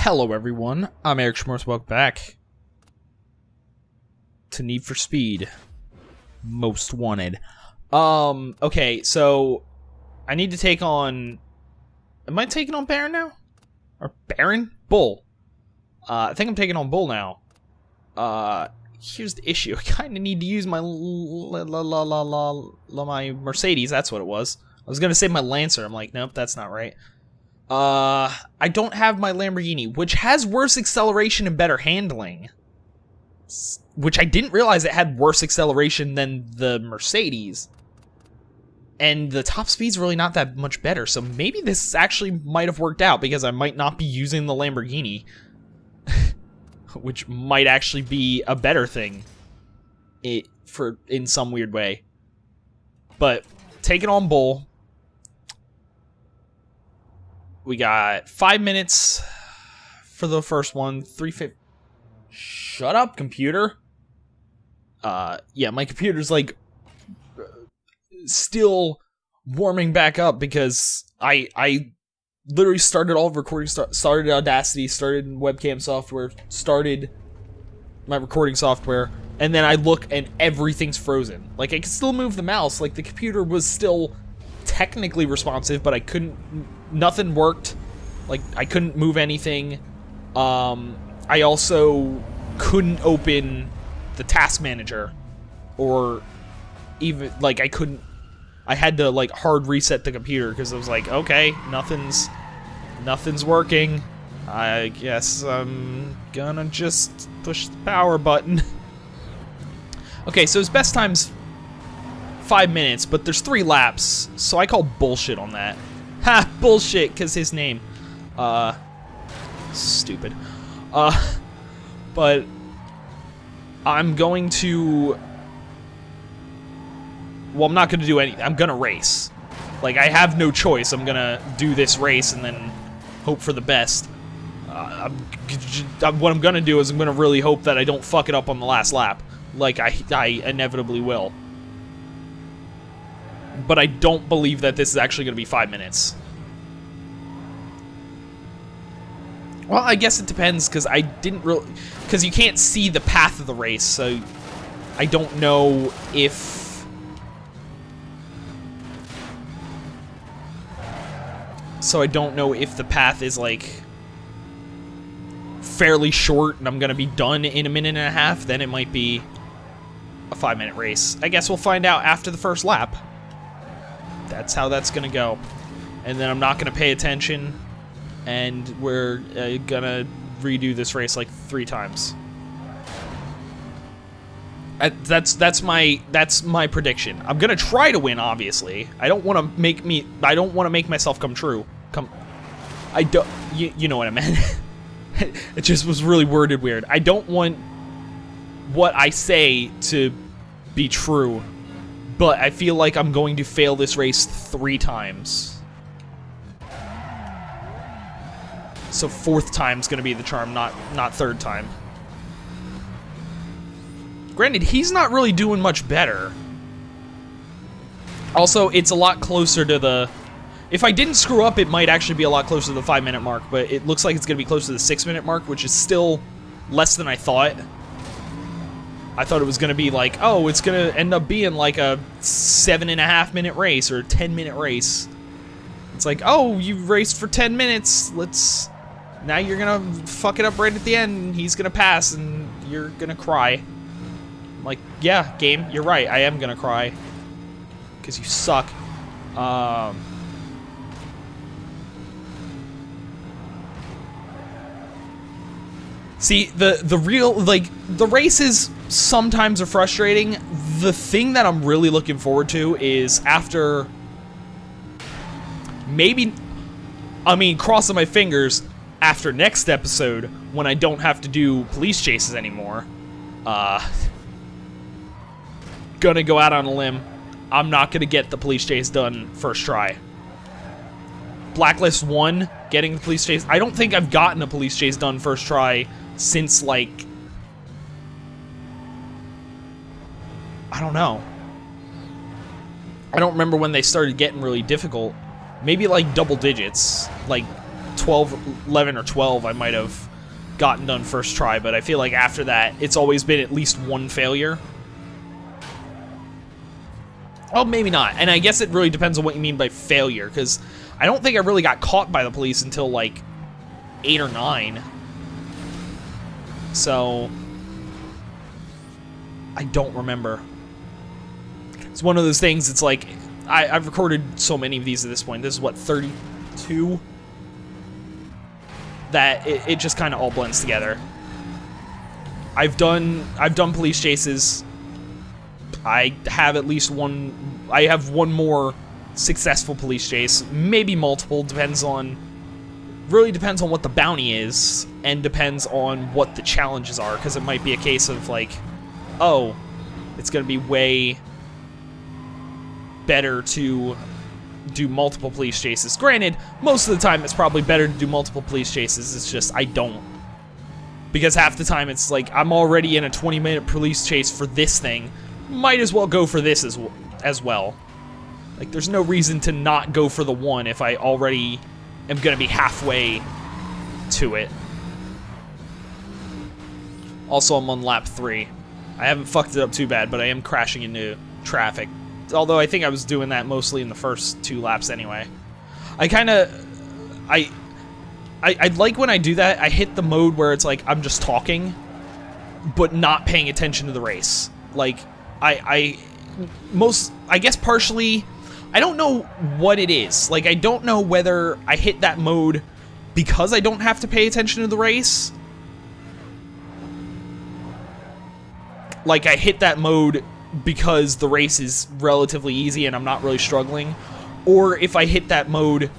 Hello everyone, I'm Eric Schmorth, welcome back to Need for Speed Most Wanted. Okay, so I need to take on... Am I taking on Baron now? Or Baron? Bull. I think I'm taking on Bull now. Here's the issue. I kind of need to use my my Mercedes, that's what it was. I was gonna say my Lancer, I'm like, nope, that's not right. I don't have my Lamborghini, which has worse acceleration and better handling. Which I didn't realize it had worse acceleration than the Mercedes. And the top speed's really not that much better, so maybe this actually might have worked out because I might not be using the Lamborghini. Which might actually be a better thing in some weird way. But taking on Bull. We got 5 minutes for the first one. 3:50. Shut up, computer. Yeah, my computer's like still warming back up because I literally started all of recording. Started Audacity, started webcam software, started my recording software, and then I look and everything's frozen. Like I could still move the mouse. Like the computer was still technically responsive, but I couldn't. Nothing worked. Like, I couldn't move anything. I also couldn't open the task manager. Or even, like, I had to, like, hard reset the computer because I was like, okay, nothing's working. I guess I'm gonna just push the power button. Okay, so his best time's 5 minutes, but there's 3 laps, so I call bullshit on that. Ha! Bullshit, because his name. Stupid. But I'm going to... Well, I'm not going to do anything. I'm going to race. Like, I have no choice. I'm going to do this race and then hope for the best. What I'm going to do is I'm going to really hope that I don't fuck it up on the last lap. Like, I inevitably will. But I don't believe that this is actually going to be 5 minutes. Well, I guess it depends, because I didn't really... Because you can't see the path of the race, so... I don't know if... So I don't know if the path is, like... fairly short, and I'm going to be done in a minute and a half, then it might be a 5-minute race. I guess we'll find out after the first lap. That's how that's gonna go. And then I'm not gonna pay attention, and we're gonna redo this race like 3 times. That's my prediction. I'm gonna try to win, obviously. I don't want to make myself come true. You know what I meant. It just was really worded weird. I don't want what I say to be true. But I feel like I'm going to fail this race 3 times. So 4th time's gonna be the charm, not 3rd time. Granted, he's not really doing much better. Also, it's a lot closer to the... If I didn't screw up, it might actually be a lot closer to the 5-minute mark, but it looks like it's gonna be closer to the 6-minute mark, which is still less than I thought. I thought it was going to be like, oh, it's going to end up being like a 7.5-minute race or a 10-minute race. It's like, oh, you raced for 10 minutes. Now you're going to fuck it up right at the end. And he's going to pass and you're going to cry. I'm like, yeah, game, you're right. I am going to cry. Because you suck. See, the real, like, the races sometimes are frustrating. The thing that I'm really looking forward to is after, maybe, I mean, crossing my fingers, after next episode, when I don't have to do police chases anymore, gonna go out on a limb. I'm not gonna get the police chase done first try. Blacklist 1, getting the police chase, I don't think I've gotten a police chase done first try since, like, I don't know. I don't remember when they started getting really difficult. Maybe, like, double digits. Like, 12, 11 or 12, I might have gotten done first try, but I feel like after that, it's always been at least one failure. Oh, maybe not. And I guess it really depends on what you mean by failure, because I don't think I really got caught by the police until, like, 8 or 9. So, I don't remember. It's one of those things, it's like, I've recorded so many of these at this point. This is, what, 32? That it just kind of all blends together. I've done police chases. I have at least one. I have one more successful police chase, maybe multiple. Really depends on what the bounty is, and depends on what the challenges are. Because it might be a case of like, oh, it's gonna be way better to do multiple police chases. Granted, most of the time it's probably better to do multiple police chases. It's just I don't. Because half the time it's like, I'm already in a 20-minute police chase for this thing. Might as well go for this as well. Like, there's no reason to not go for the one if I already am going to be halfway to it. Also, I'm on lap 3. I haven't fucked it up too bad, but I am crashing into traffic. Although I think I was doing that mostly in the first 2 laps anyway. I like when I do that, I hit the mode where it's like I'm just talking, but not paying attention to the race. Like, I guess partially, I don't know what it is. Like, I don't know whether I hit that mode because I don't have to pay attention to the race. Like, I hit that mode because the race is relatively easy and I'm not really struggling, or if I hit that mode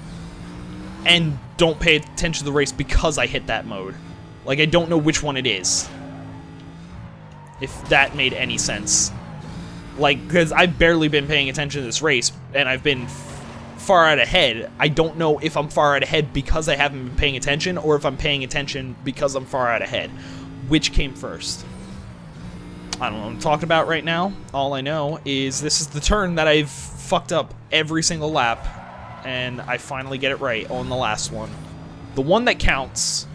and don't pay attention to the race because I hit that mode. Like, I don't know which one it is. If that made any sense. Like, because I've barely been paying attention to this race, and I've been far out ahead. I don't know if I'm far out ahead because I haven't been paying attention, or if I'm paying attention because I'm far out ahead. Which came first? I don't know what I'm talking about right now. All I know is this is the turn that I've fucked up every single lap, and I finally get it right on the last one. The one that counts.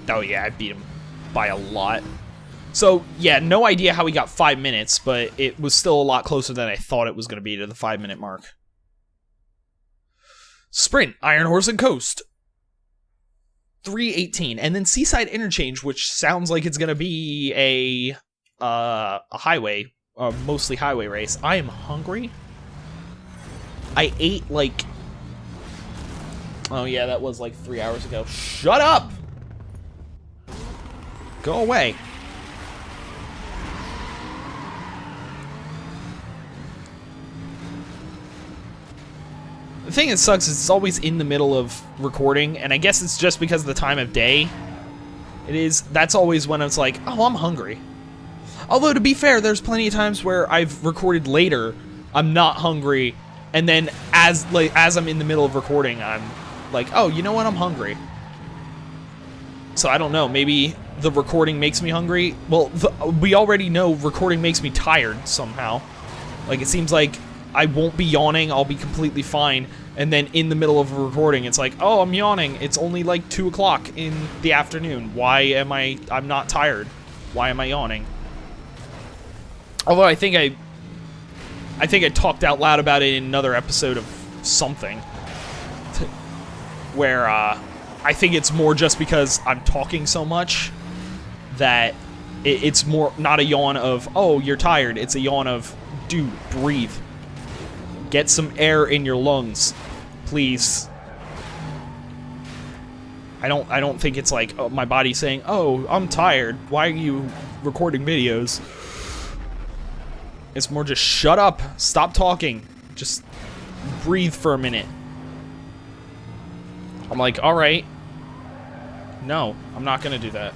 Oh yeah, I beat him by a lot. So yeah, no idea how he got 5 minutes, but it was still a lot closer than I thought it was going to be to the 5-minute mark. Sprint, Iron Horse and Coast. 3:18, and then Seaside Interchange, which sounds like it's gonna be a highway, mostly highway race. I am hungry. I ate like, oh yeah, that was like 3 hours ago. Shut up! Go away. The thing that sucks is it's always in the middle of recording, and I guess it's just because of the time of day. That's always when it's like, oh, I'm hungry. Although, to be fair, there's plenty of times where I've recorded later, I'm not hungry, and then as I'm in the middle of recording, I'm like, oh, you know what, I'm hungry. So I don't know, maybe the recording makes me hungry? Well, we already know recording makes me tired somehow. Like, it seems like I won't be yawning, I'll be completely fine, and then in the middle of a recording, it's like, oh, I'm yawning, it's only like 2 o'clock in the afternoon, I'm not tired, why am I yawning? Although I think I talked out loud about it in another episode of something, where, I think it's more just because I'm talking so much, that it's more, not a yawn of, oh, you're tired, it's a yawn of, dude, breathe. Get some air in your lungs, please. I don't think it's like, oh, my body's saying, oh, I'm tired. Why are you recording videos? It's more just shut up, stop talking, just breathe for a minute. I'm like, all right. No, I'm not gonna do that.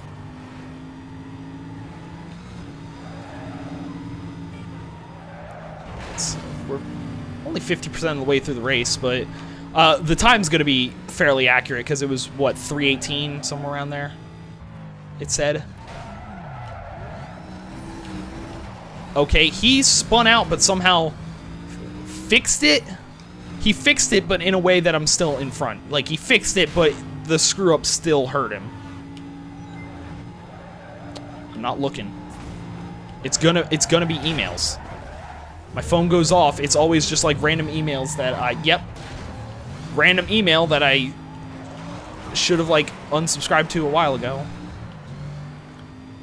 We're only 50% of the way through the race, but the time's going to be fairly accurate because it was, what, 3:18, somewhere around there, it said. Okay, he spun out, but somehow fixed it. He fixed it, but in a way that I'm still in front. Like, he fixed it, but the screw-up still hurt him. I'm not looking. It's gonna be emails. My phone goes off. It's always just like random emails that random email that I should have like unsubscribed to a while ago.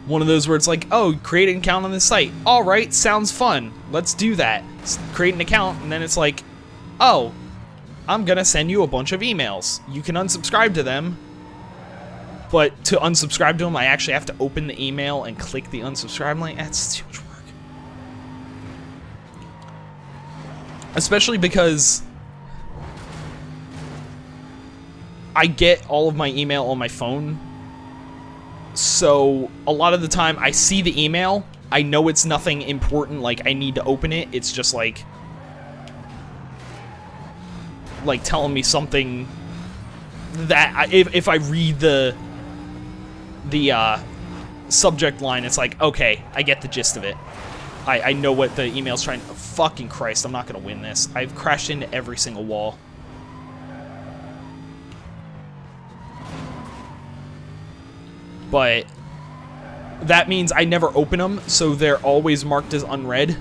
One of those where it's like, oh, create an account on this site. All right, sounds fun. Let's do that. Create an account, and then it's like, oh, I'm gonna send you a bunch of emails. You can unsubscribe to them, but to unsubscribe to them, I actually have to open the email and click the unsubscribe link. That's too much work. Especially because I get all of my email on my phone, so a lot of the time I see the email, I know it's nothing important, like I need to open it. It's just like telling me something that if I read the subject line, it's like, okay, I get the gist of it. I know what the email's trying. Fucking Christ, I'm not gonna win this. I've crashed into every single wall. But that means I never open them, so they're always marked as unread.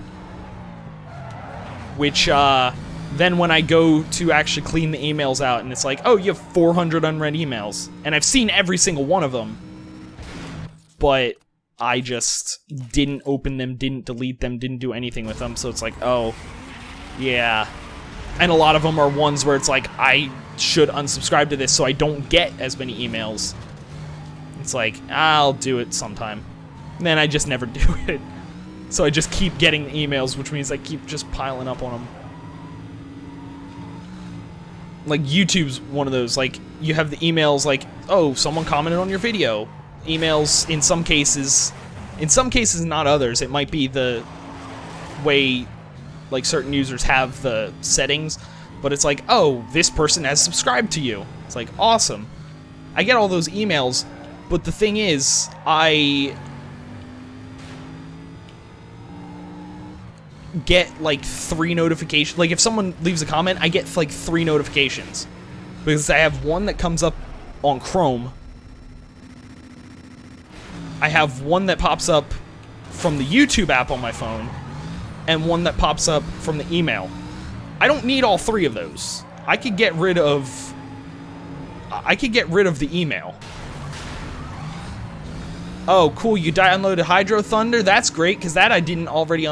Which, then when I go to actually clean the emails out, and it's like, oh, you have 400 unread emails. And I've seen every single one of them. But I just didn't open them, didn't delete them, didn't do anything with them, so it's like, oh, yeah. And a lot of them are ones where it's like, I should unsubscribe to this so I don't get as many emails. It's like, I'll do it sometime. And then I just never do it. So I just keep getting the emails, which means I keep just piling up on them. Like, YouTube's one of those, like, you have the emails like, oh, someone commented on your video. Emails, in some cases, not others, it might be the way, like, certain users have the settings, but it's like, oh, this person has subscribed to you. It's like, awesome. I get all those emails, but the thing is, I get, like, 3 notifications. Like, if someone leaves a comment, I get, like, 3 notifications. Because I have one that comes up on Chrome. I have one that pops up from the YouTube app on my phone, and one that pops up from the email. I don't need all 3 of those. I could get rid of the email. Oh, cool, you downloaded Hydro Thunder? That's great, because that I didn't already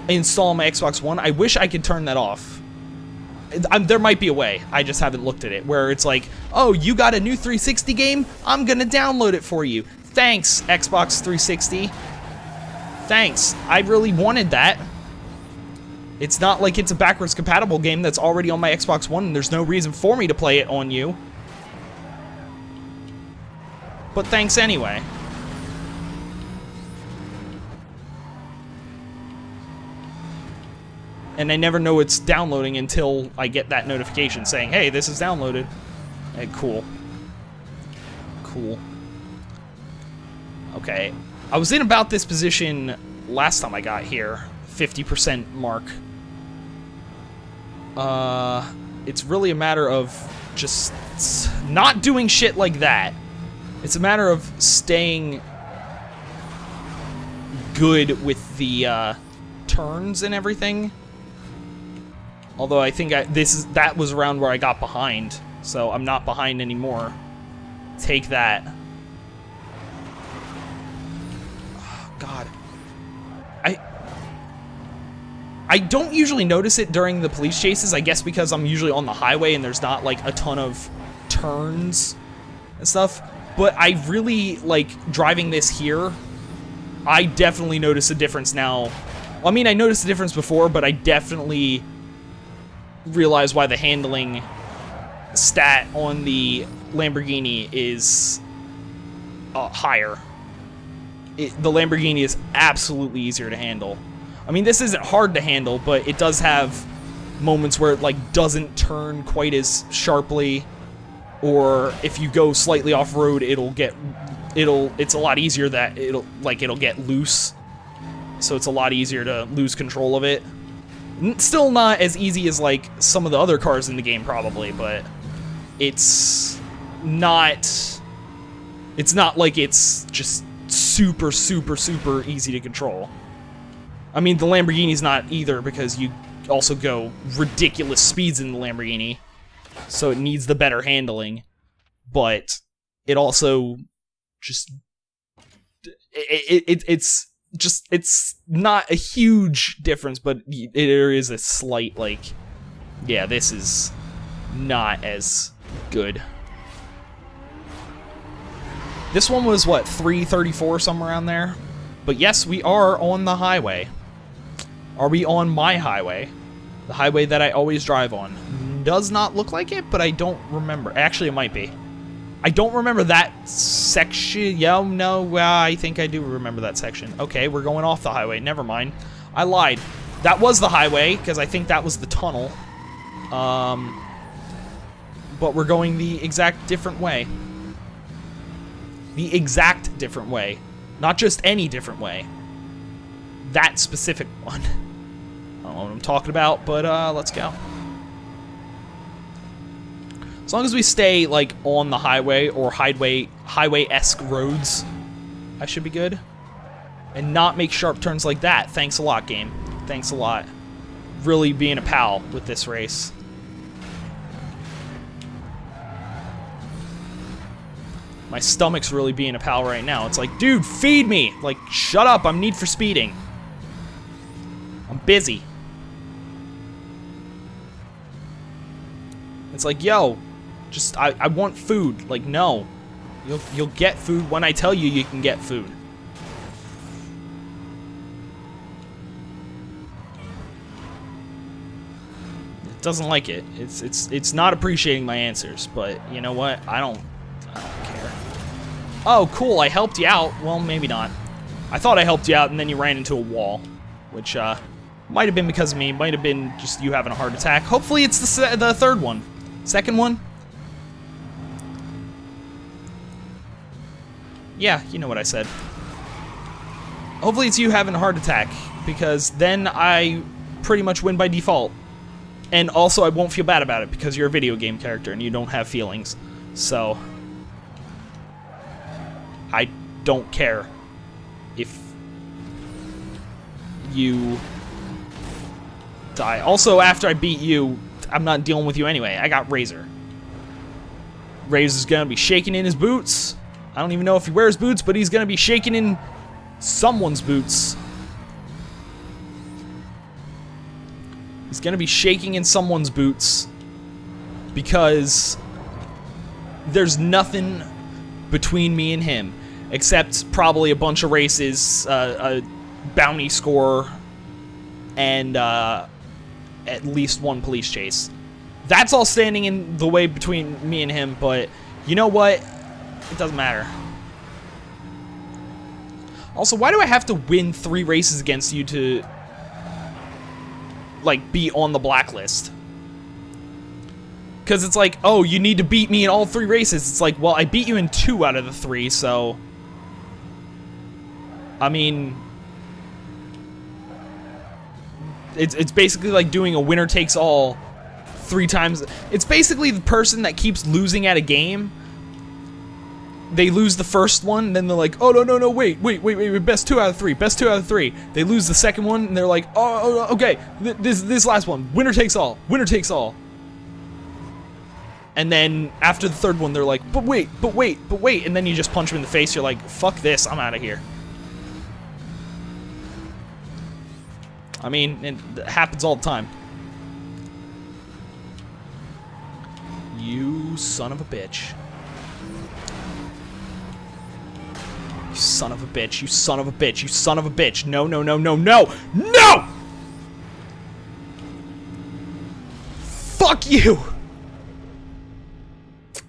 install on my Xbox One. I wish I could turn that off. There might be a way, I just haven't looked at it, where it's like, oh, you got a new 360 game? I'm gonna download it for you. Thanks, Xbox 360. Thanks. I really wanted that. It's not like it's a backwards compatible game that's already on my Xbox One, and there's no reason for me to play it on you. But thanks anyway. And I never know it's downloading until I get that notification saying, hey, this is downloaded. Hey, cool. Cool. Okay, I was in about this position last time I got here, 50% mark. It's really a matter of just not doing shit like that. It's a matter of staying good with the turns and everything. Although I think that was around where I got behind, so I'm not behind anymore. Take that. God. I don't usually notice it during the police chases, I guess because I'm usually on the highway and there's not like a ton of turns and stuff, but I really like driving this here. I definitely notice a difference now. Well, I mean, I noticed a difference before, but I definitely realize why the handling stat on the Lamborghini is higher. The Lamborghini is absolutely easier to handle. I mean, this isn't hard to handle, but it does have moments where it like doesn't turn quite as sharply, or if you go slightly off-road, it's a lot easier that it'll get loose. So it's a lot easier to lose control of it. Still not as easy as, like, some of the other cars in the game, probably, but it's not like it's just super, super, super easy to control. I mean, the Lamborghini's not either, because you also go ridiculous speeds in the Lamborghini, so it needs the better handling, but it also just... It's not a huge difference, but there is a slight, like, yeah, this is not as good. This one was, what, 334, somewhere around there? But yes, we are on the highway. Are we on my highway? The highway that I always drive on. Does not look like it, but I don't remember. Actually, it might be. I don't remember that section. Yeah, no, I think I do remember that section. Okay, we're going off the highway. Never mind. I lied. That was the highway, because I think that was the tunnel. But we're going the exact different way. The exact different way. Not just any different way. That specific one. I don't know what I'm talking about, but let's go. As long as we stay, like, on the highway or highway-esque roads, I should be good. And not make sharp turns like that. Thanks a lot, game. Thanks a lot. Really being a pal with this race. My stomach's really being a pal right now. It's like, dude, feed me! Like, shut up, I'm Need for Speeding. I'm busy. It's like, yo, just, I want food. Like, no. You'll get food when I tell you you can get food. It doesn't like it. It's not appreciating my answers, but you know what? I don't care. Oh, cool, I helped you out. Well, maybe not. I thought I helped you out, and then you ran into a wall, which, might have been because of me. Might have been just you having a heart attack. Hopefully it's the third one. Second one? Yeah, you know what I said. Hopefully it's you having a heart attack, because then I pretty much win by default. And also I won't feel bad about it, because you're a video game character and you don't have feelings. So I don't care if you die. Also, after I beat you, I'm not dealing with you anyway. I got Razor. Razor's gonna be shaking in his boots. I don't even know if he wears boots, but he's gonna be shaking in someone's boots. He's gonna be shaking in someone's boots because there's nothing between me and him except probably a bunch of races, a bounty score, and at least one police chase. That's all standing in the way between me and him, but you know what? It doesn't matter. Also, why do I have to win 3 races against you to, like, be on the blacklist? Because it's like, oh, you need to beat me in all 3 races. It's like, well, I beat you in 2 out of the 3, so... I mean... It's basically like doing a winner takes all 3 times. It's basically the person that keeps losing at a game. They lose the first one, then they're like, oh, no, wait, best 2 out of 3, best 2 out of 3. They lose the second one, and they're like, oh, okay, this last one, winner takes all, winner takes all. And then after the third one, they're like, but wait, and then you just punch them in the face, you're like, fuck this, I'm out of here. I mean, it happens all the time. You son of a bitch. You son of a bitch, you son of a bitch, you son of a bitch. No! Fuck you!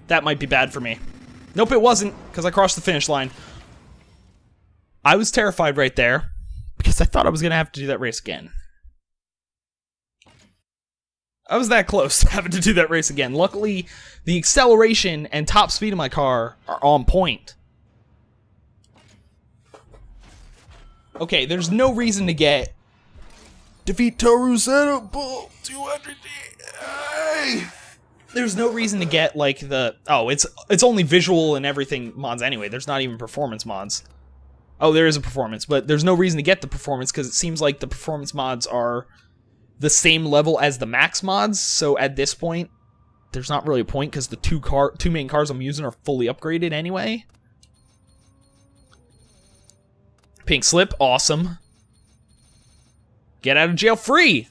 That might be bad for me. Nope, it wasn't, because I crossed the finish line. I was terrified right there, because I thought I was going to have to do that race again. I was that close to having to do that race again. Luckily, the acceleration and top speed of my car are on point. Okay, there's no reason to get Defeat Toru Seto, Bull 200. Hey! There's no reason to get, like, the... Oh, it's only visual and everything mods anyway. There's not even performance mods. Oh, there is a performance, but there's no reason to get the performance because it seems like the performance mods are the same level as the max mods, so at this point, there's not really a point because the two main cars I'm using are fully upgraded anyway. Pink Slip, awesome. Get out of jail free!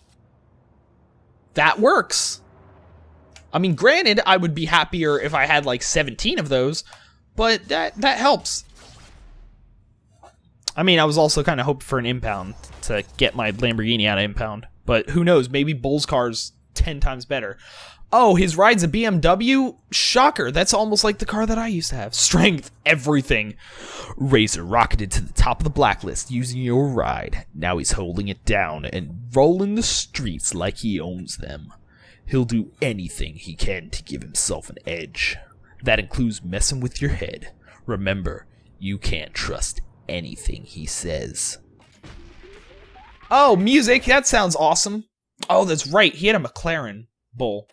That works! I mean, granted, I would be happier if I had like 17 of those, but that helps. I mean, I was also kind of hoping for an impound to get my Lamborghini out of impound, but who knows, maybe Bull's car's 10 times better. Oh, his ride's a BMW? Shocker, that's almost like the car that I used to have. Strength, everything. Razor rocketed to the top of the blacklist using your ride. Now he's holding it down and rolling the streets like he owns them. He'll do anything he can to give himself an edge. That includes messing with your head. Remember, you can't trust anything he says. Oh, music, that sounds awesome. Oh, that's right, he had a McLaren, Bull.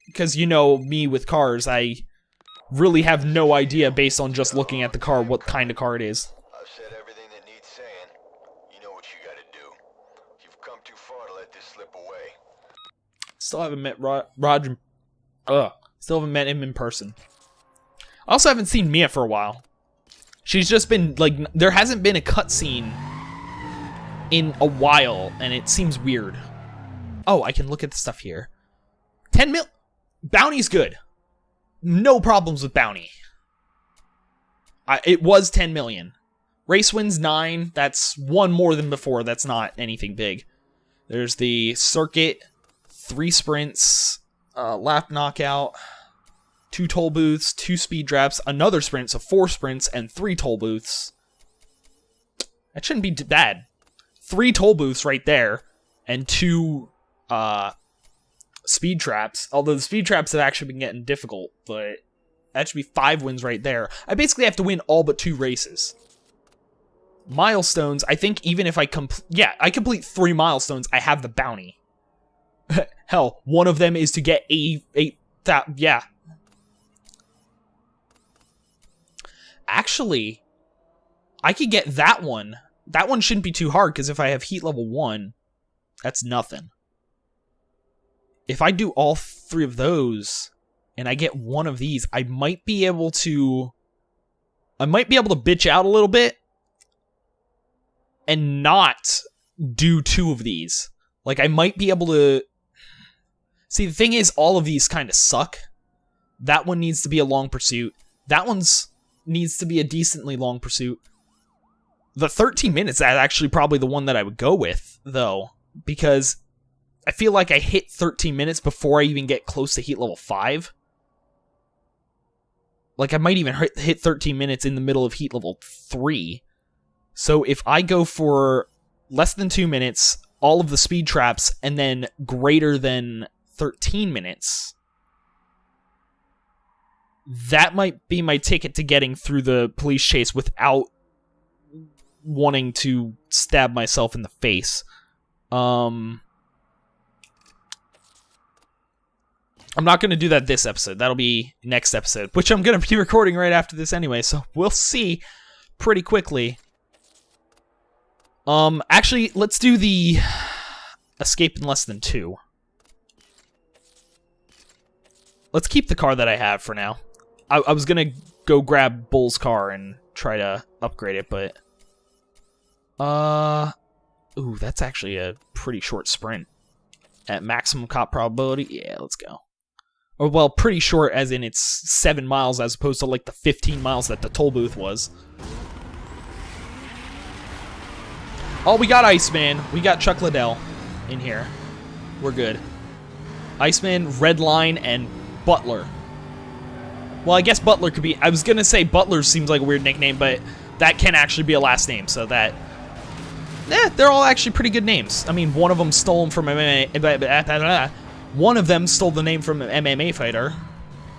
Because you know me with cars, I really have no idea based on just looking at the car what kind of car it is. I've said everything that needs saying. You know what you gotta do. You've come too far to let this slip away. Still haven't met Roger. Still haven't met him in person. I also haven't seen Mia for a while. She's just been, like, there hasn't been a cutscene in a while, and it seems weird. Oh, I can look at the stuff here. 10 mil. Bounty's good. No problems with Bounty. It was 10 million. Race wins 9. That's one more than before. That's not anything big. There's the circuit, 3 sprints, lap knockout, 2 toll booths, 2 speed traps, another sprint, so 4 sprints, and 3 toll booths. That shouldn't be bad. 3 toll booths right there, and 2 speed traps. Although the speed traps have actually been getting difficult, but that should be 5 wins right there. I basically have to win all but 2 races. Milestones, I think even if I complete 3 milestones, I have the bounty. Hell, one of them is to get yeah. Actually, I could get that one. That one shouldn't be too hard, because if I have heat level 1, that's nothing. If I do all 3 of those, and I get one of these, I might be able to bitch out a little bit, and not do 2 of these. Like, I might be able to... See, the thing is, all of these kind of suck. That one needs to be a long pursuit. That one's needs to be a decently long pursuit. The 13 minutes is actually probably the one that I would go with, though, because I feel like I hit 13 minutes before I even get close to heat level 5. Like, I might even hit 13 minutes in the middle of heat level 3. So if I go for less than 2 minutes, all of the speed traps, and then greater than 13 minutes, that might be my ticket to getting through the police chase without wanting to stab myself in the face. I'm not going to do that this episode. That'll be next episode, which I'm going to be recording right after this anyway, so we'll see pretty quickly. Actually, let's do the escape in less than 2. Let's keep the car that I have for now. I was going to go grab Bull's car and try to upgrade it, but... Ooh, that's actually a pretty short sprint. At maximum cop probability? Yeah, let's go. Or, well, pretty short as in it's 7 miles as opposed to, like, the 15 miles that the toll booth was. Oh, we got Iceman. We got Chuck Liddell in here. We're good. Iceman, Redline, and Butler. Well, I guess Butler could be... I was gonna say Butler seems like a weird nickname, but that can actually be a last name, so that... they're all actually pretty good names. I mean, one of them stole them from MMA... One of them stole the name from an MMA fighter.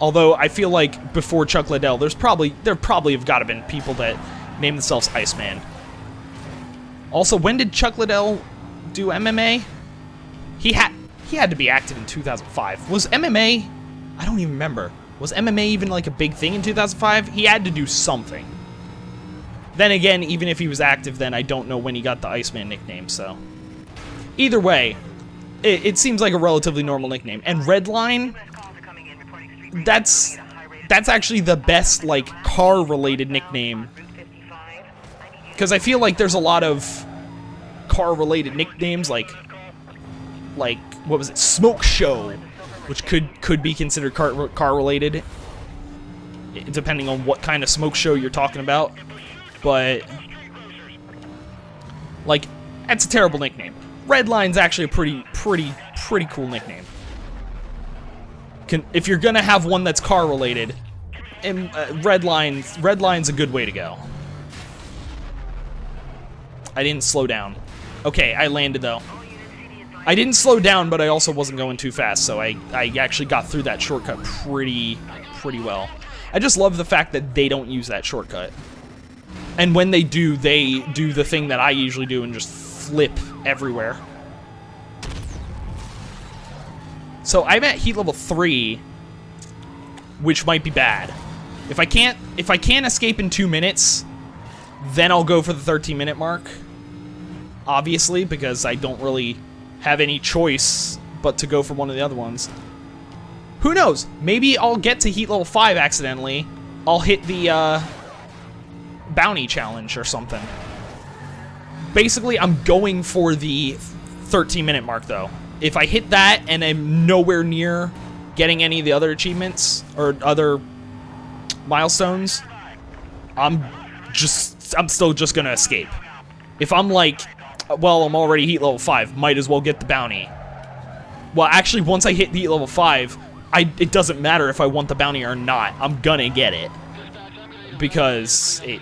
Although, I feel like before Chuck Liddell, there probably have gotta been people that named themselves Iceman. Also, when did Chuck Liddell do MMA? He had to be active in 2005. Was MMA? I don't even remember. Was MMA even like a big thing in 2005? He had to do something. Then again, even if he was active then, I don't know when he got the Iceman nickname, so. Either way, it seems like a relatively normal nickname. And Redline, that's actually the best, like, car-related nickname. Because I feel like there's a lot of car-related nicknames, like, what was it, Smoke Show, which could be considered car-related, depending on what kind of smoke show you're talking about. But, like, that's a terrible nickname. Redline's actually a pretty cool nickname. If you're gonna have one that's car-related, Redline's a good way to go. I didn't slow down. Okay, I landed though. I didn't slow down, but I also wasn't going too fast, so I actually got through that shortcut pretty well. I just love the fact that they don't use that shortcut. And when they do the thing that I usually do and just flip everywhere. So I'm at heat level 3, which might be bad. If I can't escape in 2 minutes, then I'll go for the 13-minute mark. Obviously, because I don't really have any choice but to go for one of the other ones. Who knows? Maybe I'll get to heat level 5 accidentally. I'll hit the bounty challenge or something. Basically, I'm going for the 13-minute mark though. If I hit that and I'm nowhere near getting any of the other achievements or other milestones, I'm still just gonna escape. If I'm like, well, I'm already heat level 5, might as well get the bounty. Well, actually, once I hit heat level 5, it doesn't matter if I want the bounty or not. I'm gonna get it. Because it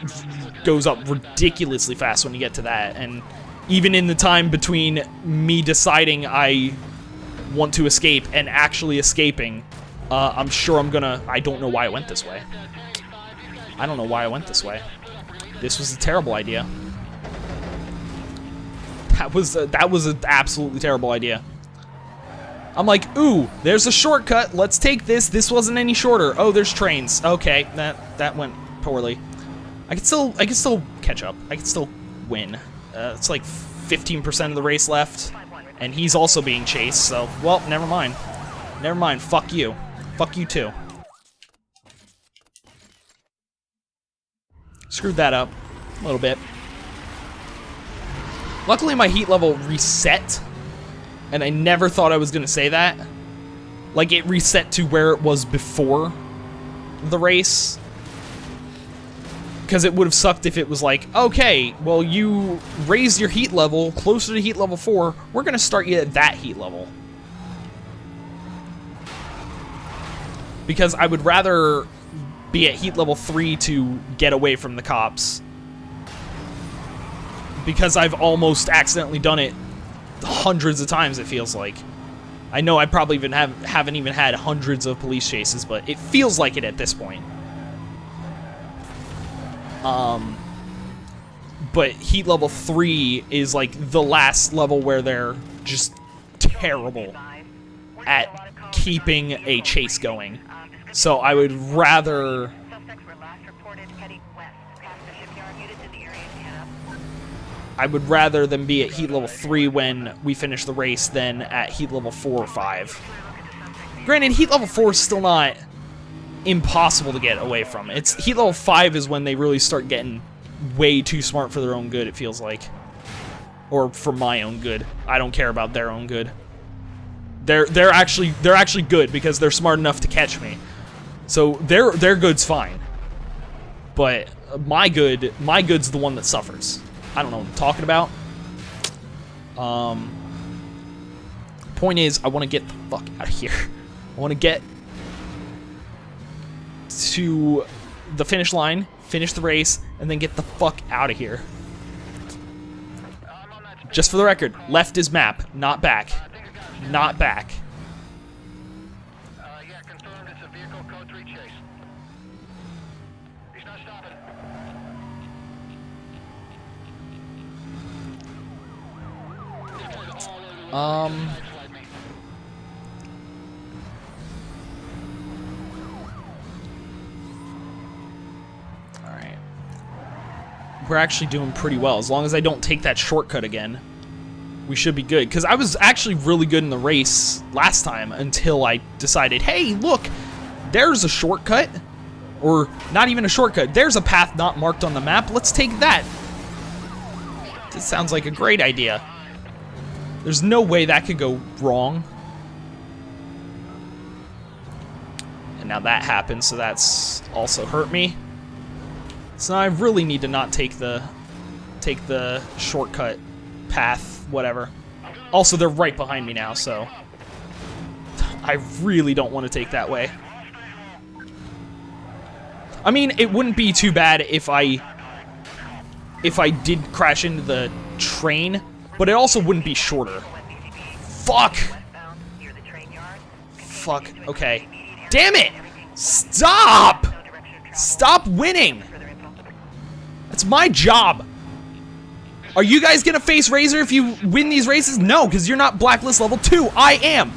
goes up ridiculously fast when you get to that. And even in the time between me deciding I want to escape and actually escaping, I'm sure I don't know why I went this way. I don't know why I went this way. This was a terrible idea. That was an absolutely terrible idea. I'm like, ooh, there's a shortcut. Let's take this. This wasn't any shorter. Oh, there's trains. Okay, that went poorly. I can still catch up. I can still win. It's like 15% of the race left, and he's also being chased. So, well, never mind. Never mind. Fuck you. Fuck you too. Screwed that up a little bit. Luckily, my heat level reset, and I never thought I was gonna say that. Like, it reset to where it was before the race. Because it would have sucked if it was like, okay, well, you raised your heat level closer to heat level 4, we're gonna start you at that heat level. Because I would rather be at heat level 3 to get away from the cops. Because I've almost accidentally done it hundreds of times, it feels like. I know I probably even haven't even had hundreds of police chases, but it feels like it at this point. But heat level 3 is like the last level where they're just terrible at keeping a chase going. So I would rather... them be at heat level 3 when we finish the race than at heat level 4 or 5. Granted, heat level 4 is still not impossible to get away from. It's heat level 5 is when they really start getting way too smart for their own good, it feels like. Or for my own good. I don't care about their own good. They're actually good because they're smart enough to catch me. So their good's fine. But my good's the one that suffers. I don't know what I'm talking about. Point is, I want to get the fuck out of here. I want to get to the finish line, finish the race, and then get the fuck out of here. Just for the record, left is map, not back. Not back. Yeah, confirmed it's a vehicle code 3 chase. He's not stopping. Alright. We're actually doing pretty well. As long as I don't take that shortcut again, we should be good. Because I was actually really good in the race last time until I decided, hey, look, there's a shortcut. Or not even a shortcut. There's a path not marked on the map. Let's take that. This sounds like a great idea. There's no way that could go wrong. And now that happened, so that's also hurt me. So now I really need to not take the shortcut path, whatever. Also, they're right behind me now, so I really don't want to take that way. I mean, it wouldn't be too bad if I did crash into the train, but it also wouldn't be shorter. Fuck! Fuck, okay. Damn it! Stop! Stop winning! That's my job! Are you guys gonna face Razor if you win these races? No, because you're not Blacklist level 2. I am!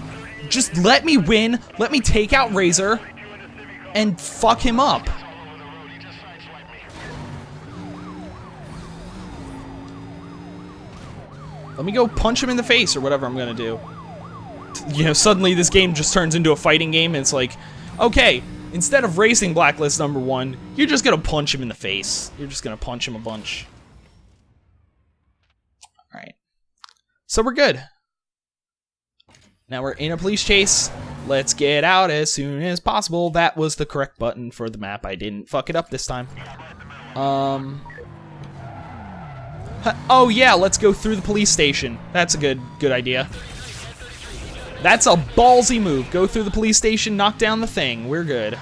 Just let me win, let me take out Razor, and fuck him up. Let me go punch him in the face or whatever I'm gonna do. You know, suddenly this game just turns into a fighting game and it's like, okay, instead of racing Blacklist number 1, you're just gonna punch him in the face. You're just gonna punch him a bunch. Alright. So we're good. Now we're in a police chase. Let's get out as soon as possible. That was the correct button for the map. I didn't fuck it up this time. Oh yeah, let's go through the police station. That's a good idea. That's a ballsy move. Go through the police station, knock down the thing. We're good.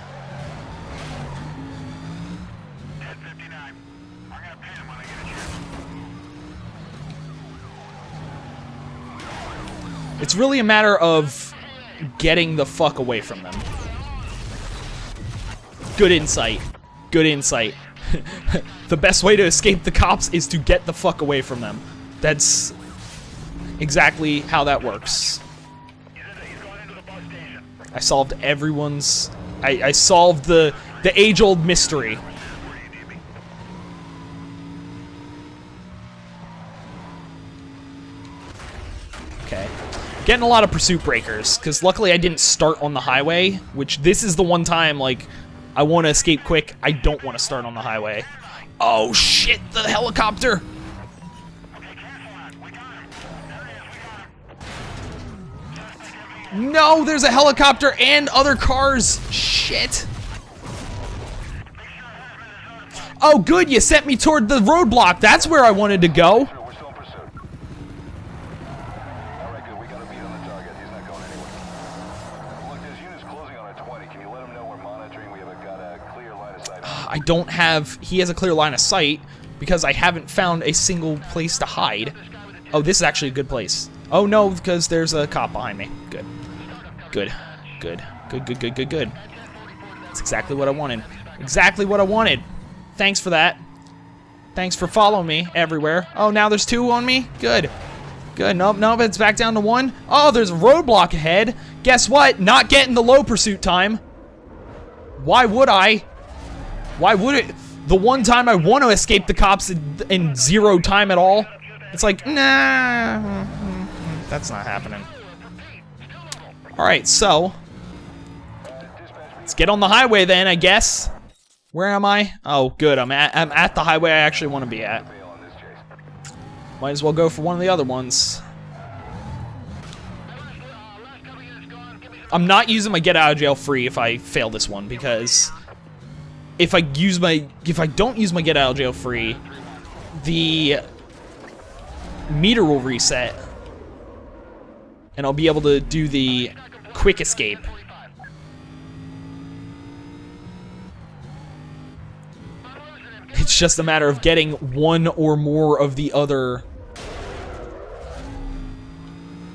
It's really a matter of getting the fuck away from them. Good insight. Good insight. The best way to escape the cops is to get the fuck away from them. That's exactly how that works. I solved everyone's... I solved the age-old mystery. Okay. Getting a lot of pursuit breakers, because luckily I didn't start on the highway, which this is the one time, like, I want to escape quick. I don't want to start on the highway. Oh shit, the helicopter! No, there's a helicopter and other cars! Shit! Oh good, you sent me toward the roadblock. That's where I wanted to go. We're still in pursuit. Alright, good. We got a beat on the target. He's not going anywhere. Look, there's units closing on our 20. Can you let him know we're monitoring? We have got a clear line of sight. I don't have... He has a clear line of sight because I haven't found a single place to hide. Oh, this is actually a good place. Oh no, because there's a cop behind me. Good. Good. Good. Good, good, good, good, good. That's exactly what I wanted. Exactly what I wanted. Thanks for that. Thanks for following me everywhere. Oh, now there's 2 on me? Good. Good. Nope, nope, it's back down to 1. Oh, there's a roadblock ahead. Guess what? Not getting the low pursuit time. Why would I? Why would it? The one time I want to escape the cops in 0 time at all. It's like, nah. That's not happening. Alright, so. Let's get on the highway then, I guess. Where am I? Oh, good. I'm at the highway I actually want to be at. Might as well go for one of the other ones. I'm not using my get out of jail free if I fail this one, because if I don't use my get out of jail free, the meter will reset and I'll be able to do the quick escape. It's just a matter of getting one or more of the other...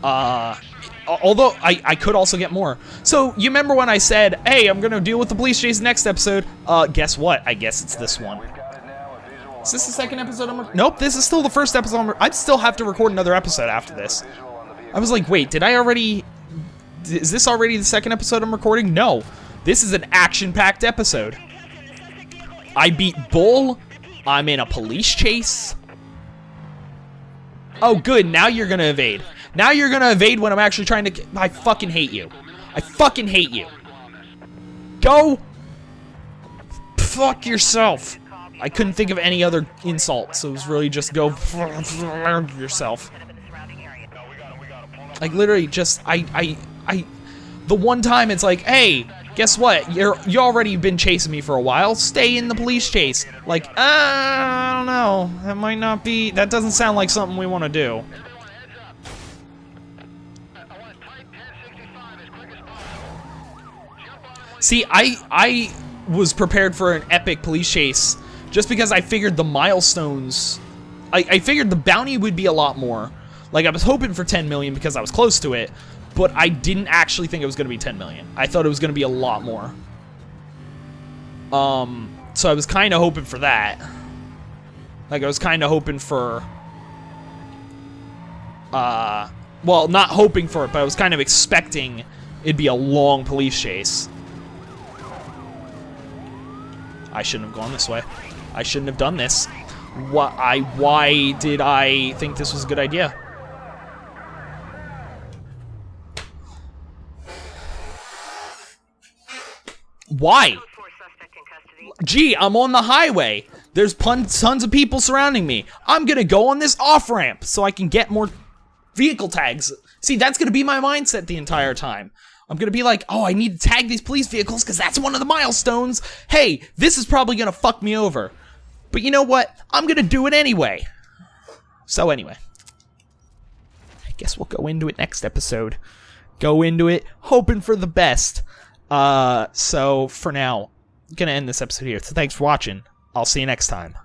although, I could also get more. So, you remember when I said, hey, I'm gonna deal with the police chase next episode? Guess what? I guess it's this one. Is this the second episode? Nope, this is still the first episode. I still have to record another episode after this. I was like, wait, did I already... Is this already the second episode I'm recording? No. This is an action-packed episode. I beat Bull. I'm in a police chase. Oh, good. Now you're gonna evade. Now you're gonna evade when I'm actually trying to... I fucking hate you. I fucking hate you. Go... Fuck yourself. I couldn't think of any other insult, so it was really just go... yourself. Like, literally, just... The one time it's like, hey, guess what? You already been chasing me for a while. Stay in the police chase. Like, I don't know. That might not be... That doesn't sound like something we want to do. See, I was prepared for an epic police chase just because I figured the milestones... I figured the bounty would be a lot more. Like, I was hoping for 10 million because I was close to it, but I didn't actually think it was going to be 10 million. I thought it was going to be a lot more. So I was kind of hoping for that. Like, I was kind of hoping for... well, not hoping for it, but I was kind of expecting it'd be a long police chase. I shouldn't have gone this way. I shouldn't have done this. Why did I think this was a good idea? Why? Gee, I'm on the highway. There's tons of people surrounding me. I'm gonna go on this off-ramp so I can get more vehicle tags. See, that's gonna be my mindset the entire time. I'm gonna be like, oh, I need to tag these police vehicles because that's one of the milestones. Hey, this is probably gonna fuck me over. But you know what? I'm gonna do it anyway. So anyway, I guess we'll go into it next episode. Go into it hoping for the best. So for now, I'm gonna end this episode here. So thanks for watching. I'll see you next time.